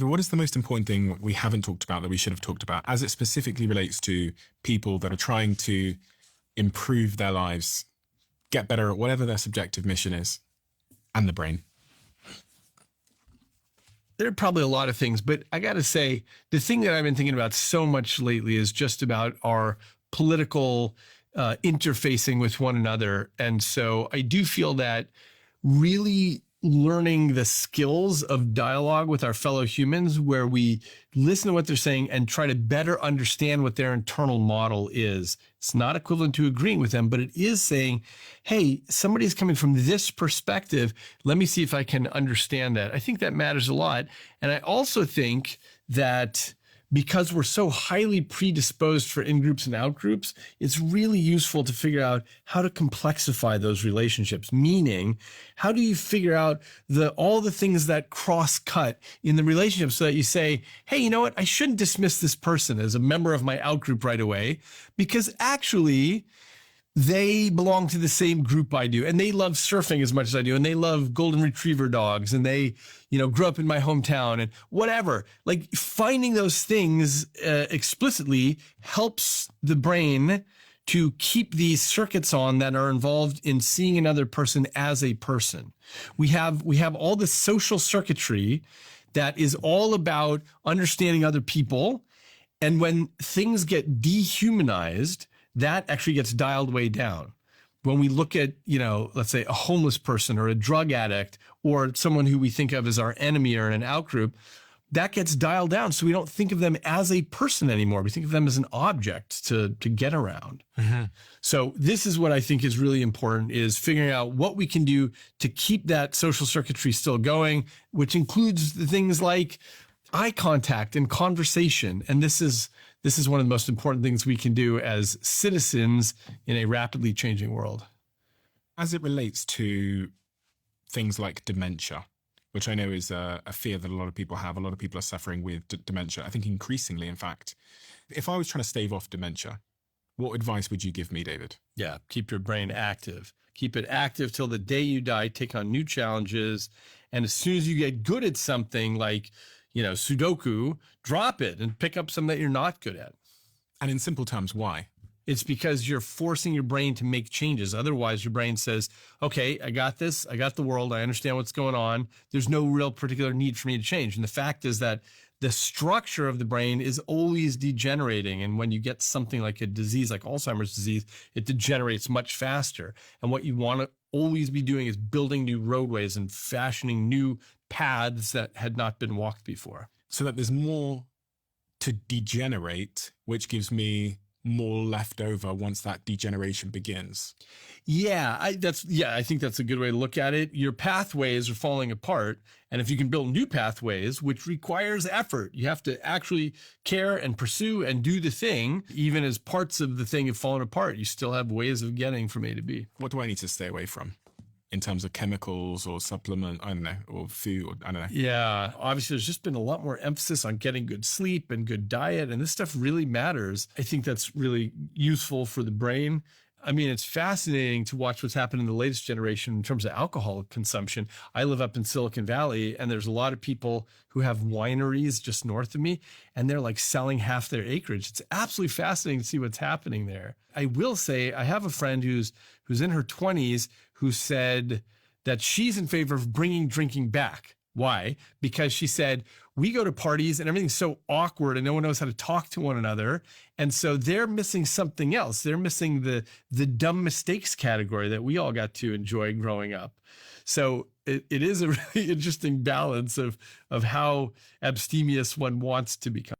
But what is the most important thing we haven't talked about that we should have talked about as it specifically relates to people that are trying to improve their lives, get better at whatever their subjective mission is, and the brain? There are probably a lot of things, but I got to say, the thing that I've been thinking about so much lately is just about our political interfacing with one another. And so I do feel that really learning the skills of dialogue with our fellow humans, where we listen to what they're saying and try to better understand what their internal model is. It's not equivalent to agreeing with them, but it is saying, hey, somebody's coming from this perspective. Let me see if I can understand that. I think that matters a lot. And I also think that because we're so highly predisposed for in-groups and out-groups, it's really useful to figure out how to complexify those relationships. Meaning, how do you figure out all the things that cross-cut in the relationship so that you say, hey, you know what? I shouldn't dismiss this person as a member of my out-group right away, because actually they belong to the same group I do, and they love surfing as much as I do, and they love golden retriever dogs, and they, grew up in my hometown and whatever. Like, finding those things explicitly helps the brain to keep these circuits on that are involved in seeing another person as a person. We have all this social circuitry that is all about understanding other people, and when things get dehumanized, that actually gets dialed way down. When we look at, let's say a homeless person or a drug addict or someone who we think of as our enemy or in an outgroup, that gets dialed down. So we don't think of them as a person anymore. We think of them as an object to get around. Mm-hmm. So this is what I think is really important, is figuring out what we can do to keep that social circuitry still going, which includes the things like eye contact and conversation. And this is one of the most important things we can do as citizens in a rapidly changing world. As it relates to things like dementia, which I know is a fear that a lot of people have. A lot of people are suffering with dementia. I think increasingly, in fact. If I was trying to stave off dementia, what advice would you give me, David? Yeah, keep your brain active. Keep it active till the day you die. Take on new challenges. And as soon as you get good at something like, Sudoku, drop it and pick up something that you're not good at. And in simple terms, why? It's because you're forcing your brain to make changes. Otherwise, your brain says, okay, I got this. I got the world. I understand what's going on. There's no real particular need for me to change. And the fact is that the structure of the brain is always degenerating. And when you get something like a disease like Alzheimer's disease, it degenerates much faster. And what you want to always be doing is building new roadways and fashioning new paths that had not been walked before. So that there's more to degenerate, which gives me more left over once that degeneration begins. Yeah, I think that's a good way to look at it. Your pathways are falling apart. And if you can build new pathways, which requires effort, you have to actually care and pursue and do the thing. Even as parts of the thing have fallen apart, you still have ways of getting from A to B. What do I need to stay away from in terms of chemicals or supplement, I don't know, or food, or I don't know? Yeah, obviously there's just been a lot more emphasis on getting good sleep and good diet, and this stuff really matters. I think that's really useful for the brain. I mean, it's fascinating to watch what's happened in the latest generation in terms of alcohol consumption. I live up in Silicon Valley, and there's a lot of people who have wineries just north of me, and they're like selling half their acreage. It's absolutely fascinating to see what's happening there. I will say I have a friend who's in her 20s who said that she's in favor of bringing drinking back. Why? Because she said, we go to parties and everything's so awkward and no one knows how to talk to one another. And so they're missing something else. They're missing the dumb mistakes category that we all got to enjoy growing up. So it is a really interesting balance of how abstemious one wants to become.